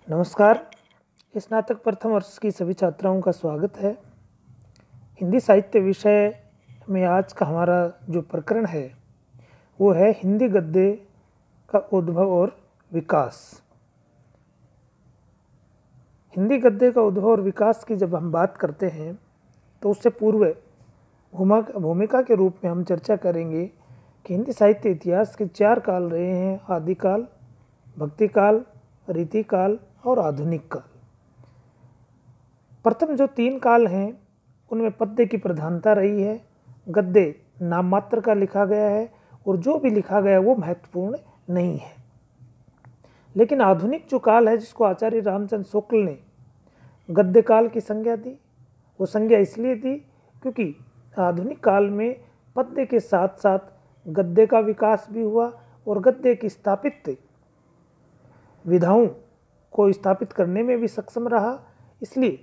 नमस्कार। स्नातक प्रथम वर्ष की सभी छात्राओं का स्वागत है। हिंदी साहित्य विषय में आज का हमारा जो प्रकरण है वो है हिंदी गद्य का उद्भव और विकास। हिंदी गद्य का उद्भव और विकास की जब हम बात करते हैं तो उससे पूर्व भूमिका के रूप में हम चर्चा करेंगे कि हिंदी साहित्य इतिहास के 4 काल रहे हैं: आदिकाल, भक्तिकाल, रीतिकाल और आधुनिक काल। प्रथम जो 3 काल हैं उनमें पद्य की प्रधानता रही है। गद्य नाम मात्र का लिखा गया है और जो भी लिखा गया वो महत्वपूर्ण नहीं है। लेकिन आधुनिक जो काल है, जिसको आचार्य रामचंद्र शुक्ल ने गद्य काल की संज्ञा दी, वो संज्ञा इसलिए दी क्योंकि आधुनिक काल में पद्य के साथ साथ गद्य का विकास भी हुआ और गद्य की स्थापित विधाओं को स्थापित करने में भी सक्षम रहा। इसलिए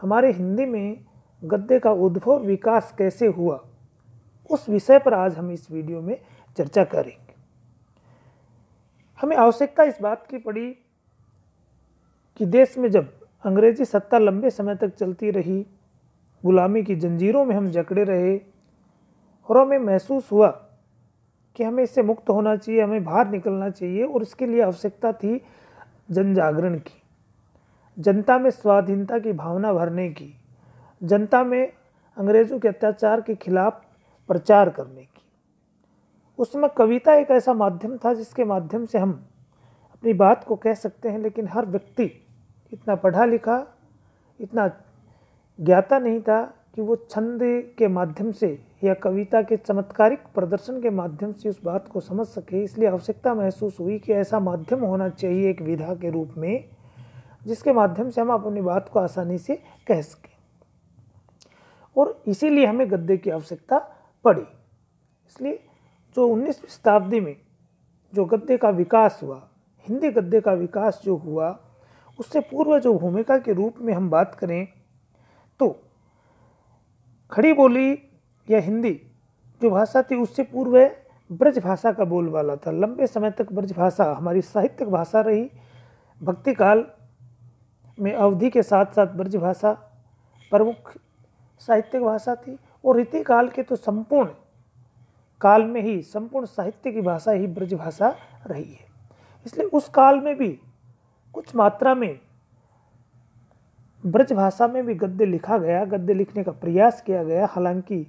हमारे हिंदी में गद्य का उद्भव और विकास कैसे हुआ, उस विषय पर आज हम इस वीडियो में चर्चा करेंगे। हमें आवश्यकता इस बात की पड़ी कि देश में जब अंग्रेजी सत्ता लंबे समय तक चलती रही, गुलामी की जंजीरों में हम जकड़े रहे और हमें महसूस हुआ कि हमें इससे मुक्त होना चाहिए, हमें बाहर निकलना चाहिए और इसके लिए आवश्यकता थी जन जागरण की, जनता में स्वाधीनता की भावना भरने की, जनता में अंग्रेज़ों के अत्याचार के खिलाफ प्रचार करने की। उसमें कविता एक ऐसा माध्यम था जिसके माध्यम से हम अपनी बात को कह सकते हैं, लेकिन हर व्यक्ति इतना पढ़ा लिखा, इतना ज्ञाता नहीं था कि वो छंद के माध्यम से या कविता के चमत्कारिक प्रदर्शन के माध्यम से उस बात को समझ सके। इसलिए आवश्यकता महसूस हुई कि ऐसा माध्यम होना चाहिए एक विधा के रूप में, जिसके माध्यम से हम अपनी बात को आसानी से कह सकें, और इसीलिए हमें गद्य की आवश्यकता पड़ी। इसलिए जो 19वीं शताब्दी में जो गद्य का विकास हुआ, हिंदी गद्य का विकास जो हुआ, उससे पूर्व जो भूमिका के रूप में हम बात करें तो खड़ी बोली या हिंदी जो भाषा थी उससे पूर्व ब्रज भाषा का बोलबाला था। लंबे समय तक ब्रज भाषा हमारी साहित्यिक भाषा रही। भक्ति काल में अवधि के साथ साथ ब्रज भाषा प्रमुख साहित्यिक भाषा थी और रीति काल के तो संपूर्ण काल में ही संपूर्ण साहित्य की भाषा ही ब्रज भाषा रही है। इसलिए उस काल में भी कुछ मात्रा में ब्रज भाषा में भी गद्य लिखा गया, गद्य लिखने का प्रयास किया गया। हालांकि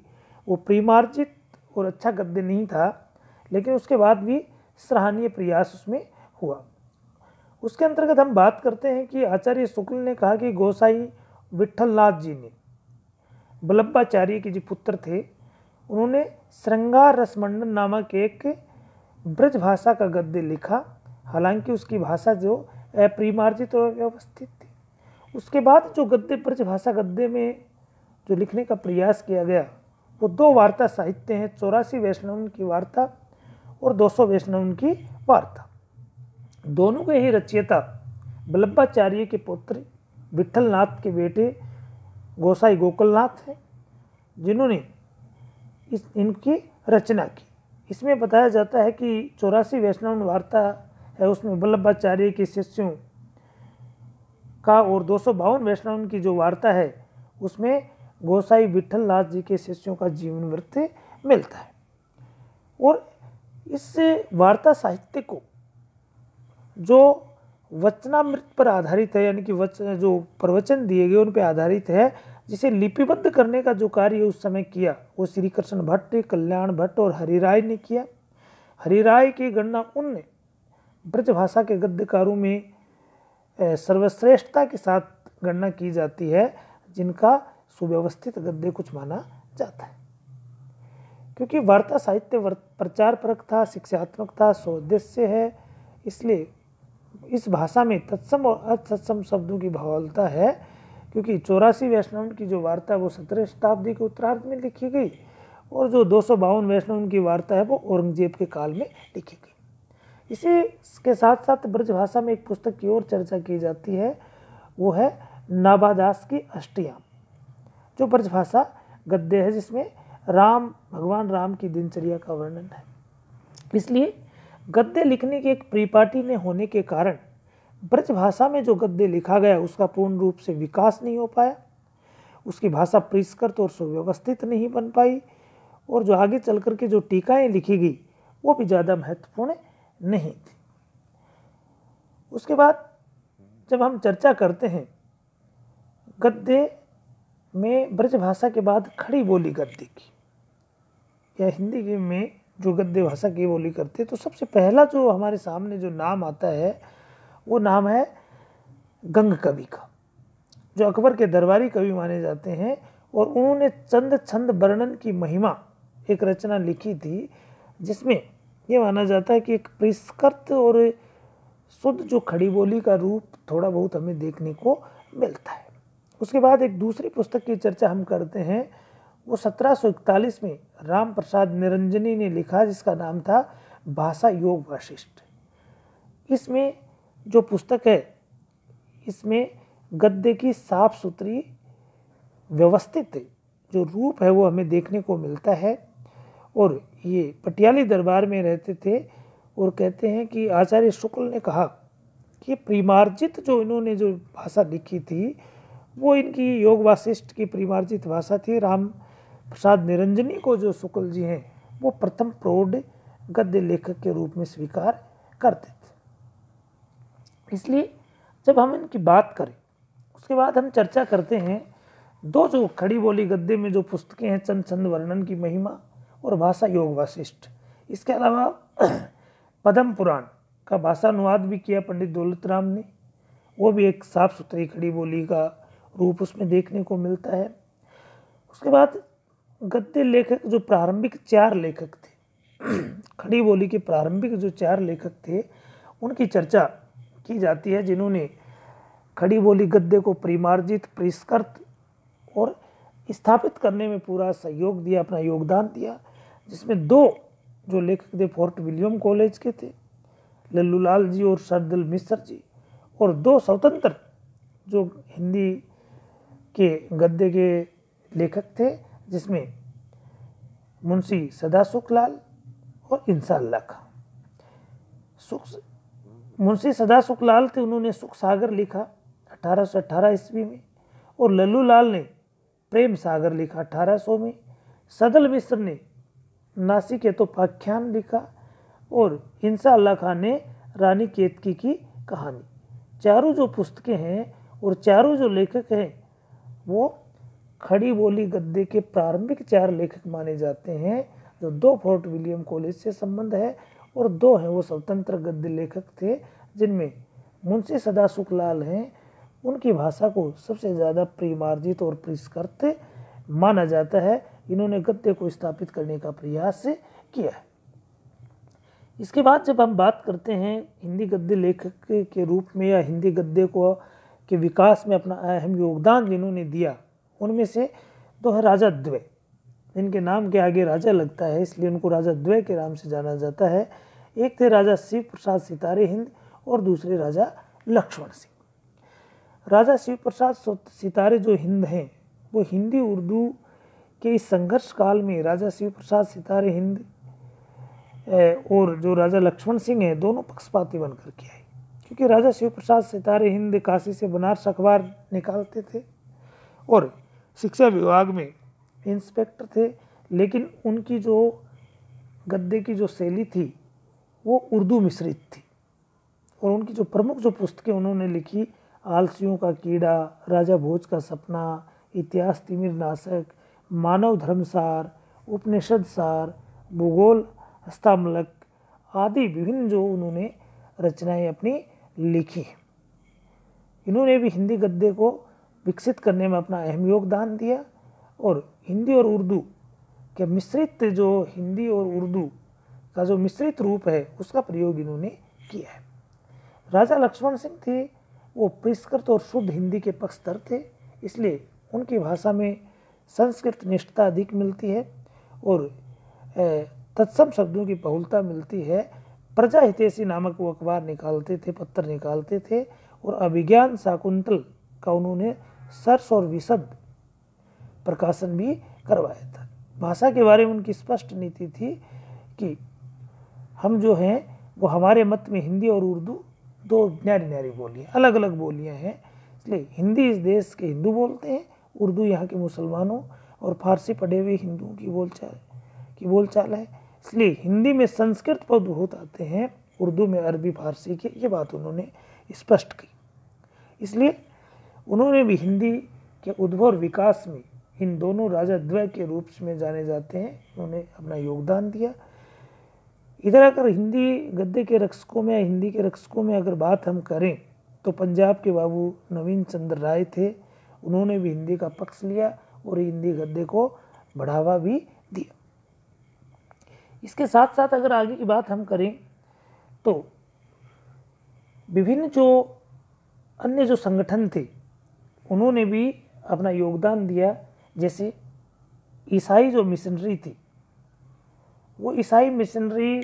वो प्रेमार्जित और अच्छा गद्य नहीं था, लेकिन उसके बाद भी सराहनीय प्रयास उसमें हुआ। उसके अंतर्गत हम बात करते हैं कि आचार्य शुक्ल ने कहा कि गोसाई विठलनाथ जी ने वल्लभाचार्य के जो पुत्र थे, उन्होंने श्रृंगार रसमंडन नामक एक ब्रज भाषा का गद्य लिखा। हालांकि उसकी भाषा जो अप्रिमार्जित और व्यवस्थित थी। उसके बाद जो गद्य ब्रज भाषा गद्य में जो लिखने का प्रयास किया गया वो 2 वार्ता साहित्य हैं: 84 वैष्णवन की वार्ता और 200 वैष्णवन की वार्ता। दोनों के ही रचयिता वल्लभाचार्य के पुत्र विठलनाथ के बेटे गोसाई गोकुलनाथ हैं, जिन्होंने इनकी रचना की। इसमें बताया जाता है कि 84 वैष्णवन वार्ता है, उसमें वल्लभाचार्य के शिष्यों का, और 252 वैष्णवन की जो वार्ता है उसमें गोसाई विठलनाथ जी के शिष्यों का जीवन वृत्त मिलता है। और इस वार्ता साहित्य को जो वचनामृत पर आधारित है, यानी कि जो प्रवचन दिए गए उन पर आधारित है, जिसे लिपिबद्ध करने का जो कार्य उस समय किया वो श्री कृष्ण भट्ट, कल्याण भट्ट और हरिराय ने किया। हरिराय की गणना उन ब्रज भाषा के गद्यकारों में सर्वश्रेष्ठता के साथ गणना की जाती है, जिनका सुव्यवस्थित गद्य कुछ माना जाता है। क्योंकि वार्ता साहित्य प्रचार परक था, शिक्षात्मक था, सौदेश्य है, इसलिए इस भाषा में तत्सम और अतत्सम शब्दों की भावालता है। क्योंकि 84 वैष्णवन की जो वार्ता है वो 17वीं शताब्दी के उत्तरार्ध में लिखी गई और जो 252 वैष्णवन की वार्ता है वो औरंगजेब के काल में लिखी गई। इसी के साथ साथ ब्रज भाषा में एक पुस्तक की ओर चर्चा की जाती है, वो है नाभादास की अष्टयाम, जो ब्रज भाषा गद्य है, जिसमें भगवान राम की दिनचर्या का वर्णन है। इसलिए गद्य लिखने की एक परिपाटी ने होने के कारण ब्रज भाषा में जो गद्य लिखा गया उसका पूर्ण रूप से विकास नहीं हो पाया, उसकी भाषा परिष्कृत और सुव्यवस्थित नहीं बन पाई, और जो आगे चल कर के जो टीकाएं लिखी गई वो भी ज़्यादा महत्वपूर्ण नहीं थी। उसके बाद जब हम चर्चा करते हैं गद्य में ब्रज भाषा के बाद खड़ी बोली गद्य की, या हिंदी में जो गद्य भाषा की बोली करते, तो सबसे पहला जो हमारे सामने जो नाम आता है वो नाम है गंग कवि का, जो अकबर के दरबारी कवि माने जाते हैं। और उन्होंने चंद छंद वर्णन की महिमा एक रचना लिखी थी, जिसमें ये माना जाता है कि एक परिष्कृत और शुद्ध जो खड़ी बोली का रूप थोड़ा बहुत हमें देखने को मिलता है। उसके बाद एक दूसरी पुस्तक की चर्चा हम करते हैं, वो 1741 में राम प्रसाद निरंजनी ने लिखा, जिसका नाम था भाषा योग वाशिष्ठ। इसमें जो पुस्तक है इसमें गद्य की साफ सुथरी व्यवस्थित जो रूप है वो हमें देखने को मिलता है। और ये पटियाली दरबार में रहते थे, और कहते हैं कि आचार्य शुक्ल ने कहा कि परिमार्जित जो इन्होंने जो भाषा लिखी थी वो इनकी योग वाशिष्ठ की परिमार्जित भाषा थी। राम प्रसाद निरंजनी को जो शुक्ल जी हैं वो प्रथम प्रौढ़ गद्य लेखक के रूप में स्वीकार करते थे। इसलिए जब हम इनकी बात करें उसके बाद हम चर्चा करते हैं दो जो खड़ी बोली गद्य में जो पुस्तकें हैं, चंद छंद वर्णन की महिमा और भाषा योग वाशिष्ठ। इसके अलावा पद्म पुराण का भाषानुवाद भी किया पंडित दौलत राम ने, वो भी एक साफ सुथरी खड़ी बोली का रूप उसमें देखने को मिलता है। उसके बाद गद्य लेखक जो प्रारंभिक 4 लेखक थे, खड़ी बोली के प्रारंभिक जो 4 लेखक थे उनकी चर्चा की जाती है, जिन्होंने खड़ी बोली गद्य को परिमार्जित, परिष्कृत और स्थापित करने में पूरा सहयोग दिया, अपना योगदान दिया। जिसमें 2 जो लेखक थे फोर्ट विलियम कॉलेज के थे, लल्लूलाल जी और सरदल मिश्र जी, और 2 स्वतंत्र जो हिंदी के गद्य के लेखक थे, जिसमें मुंशी सदासुख लाल और इंसाअल्लाह खां। मुंशी सदासुख लाल थे, उन्होंने सुख सागर लिखा 1818 ईस्वी में, और लल्लूलाल ने प्रेम सागर लिखा 1800 में। सदल मिश्र ने नासिक यतोपाख्यान लिखा, और इंसाअल्लाह खां ने रानी केतकी की कहानी। चारों जो पुस्तकें हैं और चारों जो लेखक हैं वो खड़ी बोली गद्य के प्रारंभिक 4 लेखक माने जाते हैं, जो 2 फोर्ट विलियम कॉलेज से संबंध है और 2 हैं वो स्वतंत्र गद्य लेखक थे, जिनमें मुंशी सदासुख लाल हैं। उनकी भाषा को सबसे ज़्यादा परिमार्जित और परिष्कृत माना जाता है। इन्होंने गद्य को स्थापित करने का प्रयास किया है। इसके बाद जब हम बात करते हैं हिंदी गद्य लेखक के रूप में या हिंदी गद्य को के विकास में अपना अहम योगदान जिन्होंने दिया, उनमें से 2 है राजा द्वय। इनके नाम के आगे राजा लगता है, इसलिए उनको राजा द्वय के नाम से जाना जाता है। एक थे राजा शिव प्रसाद सितारे हिंद और दूसरे राजा लक्ष्मण सिंह। राजा शिव प्रसाद सितारे जो हिंद हैं वो हिंदी उर्दू के इस संघर्ष काल में राजा शिव प्रसाद सितारे हिंद और जो राजा लक्ष्मण सिंह हैं दोनों पक्षपाती बनकर के आए, क्योंकि राजा शिव प्रसाद सितारे हिंद काशी से बनारस अखबार निकालते थे और शिक्षा विभाग में इंस्पेक्टर थे, लेकिन उनकी जो गद्य की जो शैली थी वो उर्दू मिश्रित थी। और उनकी जो प्रमुख जो पुस्तकें उन्होंने लिखी, आलसियों का कीड़ा, राजा भोज का सपना, इतिहास तिमिर नाशक, मानव धर्मसार, उपनिषद सार, भूगोल हस्तामलक आदि विभिन्न जो उन्होंने रचनाएं अपनी लिखी। इन्होंने भी हिंदी गद्य को विकसित करने में अपना अहम योगदान दिया और हिंदी और उर्दू के मिश्रित जो हिंदी और उर्दू का जो मिश्रित रूप है उसका प्रयोग इन्होंने किया है। राजा लक्ष्मण सिंह थे वो परिष्कृत और शुद्ध हिंदी के पक्षधर थे, इसलिए उनकी भाषा में संस्कृत निष्ठता अधिक मिलती है और तत्सम शब्दों की बहुलता मिलती है। प्रजा हितैषी नामक वो अखबार निकालते थे, पत्र निकालते थे और अभिज्ञान शाकुंतल का उन्होंने सर्ष और विशद प्रकाशन भी करवाया था। भाषा के बारे में उनकी स्पष्ट नीति थी कि हम जो हैं वो हमारे मत में हिंदी और उर्दू दो न्यारी न्यारी बोलियाँ, अलग अलग बोलियाँ हैं। इसलिए हिंदी इस देश के हिंदू बोलते हैं, उर्दू यहाँ के मुसलमानों और फारसी पढ़े हुए हिंदुओं की बोलचाल है। इसलिए हिंदी में संस्कृत पद बहुत आते हैं, उर्दू में अरबी फारसी के, ये बात उन्होंने स्पष्ट की। इसलिए उन्होंने भी हिंदी के उद्भव और विकास में इन दोनों राजा द्वय के रूप में जाने जाते हैं, उन्होंने अपना योगदान दिया। इधर अगर हिंदी गद्य के रक्षकों में, हिंदी के रक्षकों में अगर बात हम करें तो पंजाब के बाबू नवीन चंद्र राय थे, उन्होंने भी हिंदी का पक्ष लिया और हिंदी गद्य को बढ़ावा भी दिया। इसके साथ साथ अगर आगे की बात हम करें तो विभिन्न जो अन्य जो संगठन थे उन्होंने भी अपना योगदान दिया। जैसे ईसाई जो मिशनरी थी, वो ईसाई मिशनरी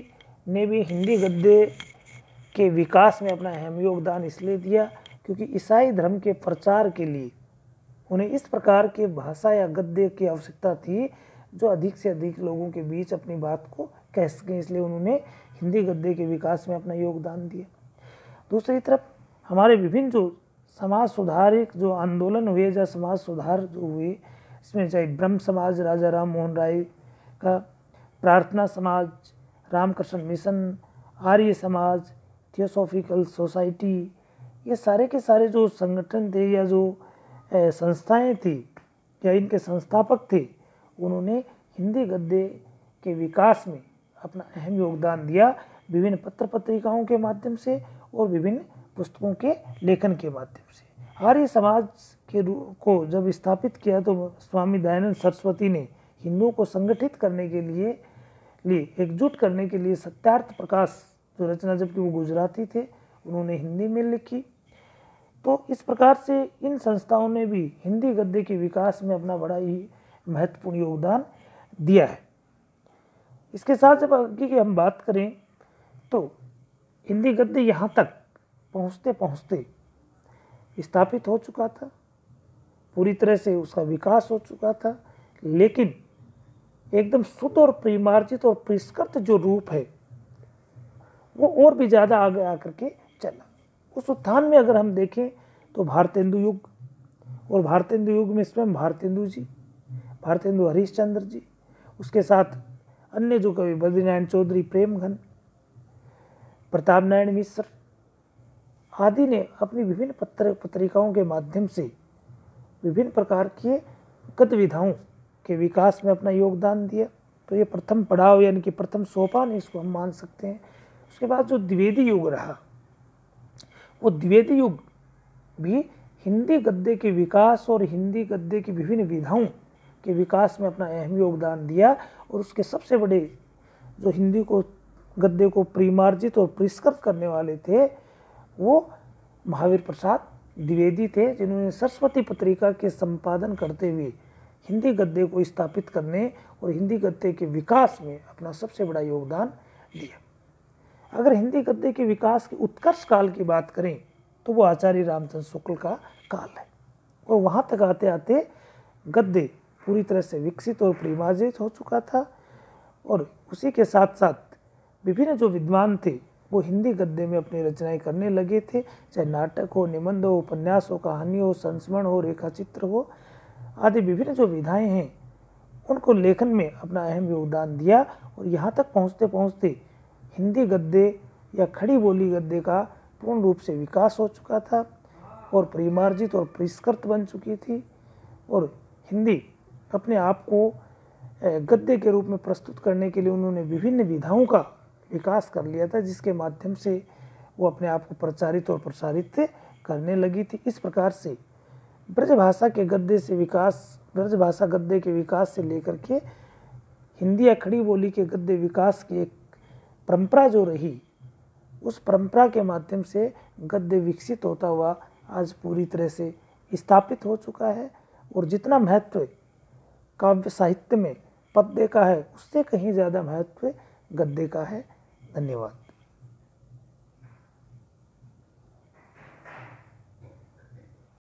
ने भी हिंदी गद्य के विकास में अपना अहम योगदान इसलिए दिया क्योंकि ईसाई धर्म के प्रचार के लिए उन्हें इस प्रकार के भाषा या गद्य की आवश्यकता थी जो अधिक से अधिक लोगों के बीच अपनी बात को कह सकें, इसलिए उन्होंने हिंदी गद्य के विकास में अपना योगदान दिया। दूसरी तरफ हमारे विभिन्न जो समाज सुधारक जो आंदोलन हुए या समाज सुधार जो हुए, इसमें चाहे ब्रह्म समाज राजा राम मोहन राय का, प्रार्थना समाज, Ramakrishna mission, Arya Samaj, theosophical society, ये सारे के सारे जो संगठन थे या जो संस्थाएं थी या इनके संस्थापक थे, उन्होंने हिंदी गद्य के विकास में अपना अहम योगदान दिया विभिन्न पत्र पत्रिकाओं के माध्यम से और विभिन्न पुस्तकों के लेखन के माध्यम से। आर्य समाज के को जब स्थापित किया तो स्वामी दयानंद सरस्वती ने हिंदुओं को संगठित करने के लिए एकजुट करने के लिए सत्यार्थ प्रकाश जो रचना, जबकि वो गुजराती थे, उन्होंने हिंदी में लिखी। तो इस प्रकार से इन संस्थाओं ने भी हिंदी गद्य के विकास में अपना बड़ा ही महत्वपूर्ण योगदान दिया है। इसके साथ जब आगे की हम बात करें तो हिंदी गद्य यहाँ तक पहुँचते पहुँचते स्थापित हो चुका था, पूरी तरह से उसका विकास हो चुका था, लेकिन एकदम शुद्ध और परिमार्जित और परिष्कृत जो रूप है वो और भी ज़्यादा आगे आकर के चला। उस उत्थान में अगर हम देखें तो भारतेंदु युग, और भारतेंदु युग में स्वयं भारतेंदु जी, भारतेंदु हरिश्चंद्र जी, उसके साथ अन्य जो कवि बद्रीनारायण चौधरी, प्रेमघन, प्रताप नारायण मिश्र आदि ने अपनी विभिन्न पत्रिकाओं के माध्यम से विभिन्न प्रकार के गद्य विधाओं के विकास में अपना योगदान दिया। तो ये प्रथम पड़ाव यानी कि प्रथम सोपान इसको हम मान सकते हैं। उसके बाद जो द्विवेदी युग रहा, वो द्विवेदी युग भी हिंदी गद्य के विकास और हिंदी गद्य की विभिन्न विधाओं के विकास में अपना अहम योगदान दिया। और उसके सबसे बड़े जो हिंदी को गद्य को परिमार्जित और परिष्कृत करने वाले थे वो महावीर प्रसाद द्विवेदी थे, जिन्होंने सरस्वती पत्रिका के संपादन करते हुए हिंदी गद्य को स्थापित करने और हिंदी गद्य के विकास में अपना सबसे बड़ा योगदान दिया। अगर हिंदी गद्य के विकास के उत्कर्ष काल की बात करें तो वो आचार्य रामचंद्र शुक्ल का काल है, और वहाँ तक आते आते गद्य पूरी तरह से विकसित और परिमार्जित हो चुका था। और उसी के साथ साथ विभिन्न जो विद्वान थे वो हिंदी गद्य में अपनी रचनाएं करने लगे थे, चाहे नाटक हो, निबंध हो, उपन्यास हो, कहानी हो, संस्मरण हो, रेखाचित्र हो, आदि विभिन्न जो विधाएं हैं उनको लेखन में अपना अहम योगदान दिया। और यहाँ तक पहुँचते पहुँचते हिंदी गद्य या खड़ी बोली गद्य का पूर्ण रूप से विकास हो चुका था और परिमार्जित और परिष्कृत बन चुकी थी, और हिंदी अपने आप को गद्य के रूप में प्रस्तुत करने के लिए उन्होंने विभिन्न विधाओं का विकास कर लिया था, जिसके माध्यम से वो अपने आप को प्रचारित और प्रसारित करने लगी थी। इस प्रकार से ब्रजभाषा के गद्य से विकास, ब्रजभाषा गद्य के विकास से लेकर के हिंदी या खड़ी बोली के गद्य विकास की एक परंपरा जो रही, उस परंपरा के माध्यम से गद्य विकसित होता हुआ आज पूरी तरह से स्थापित हो चुका है। और जितना महत्व काव्य साहित्य में पद्य का है, उससे कहीं ज़्यादा महत्व गद्य का है। धन्यवाद।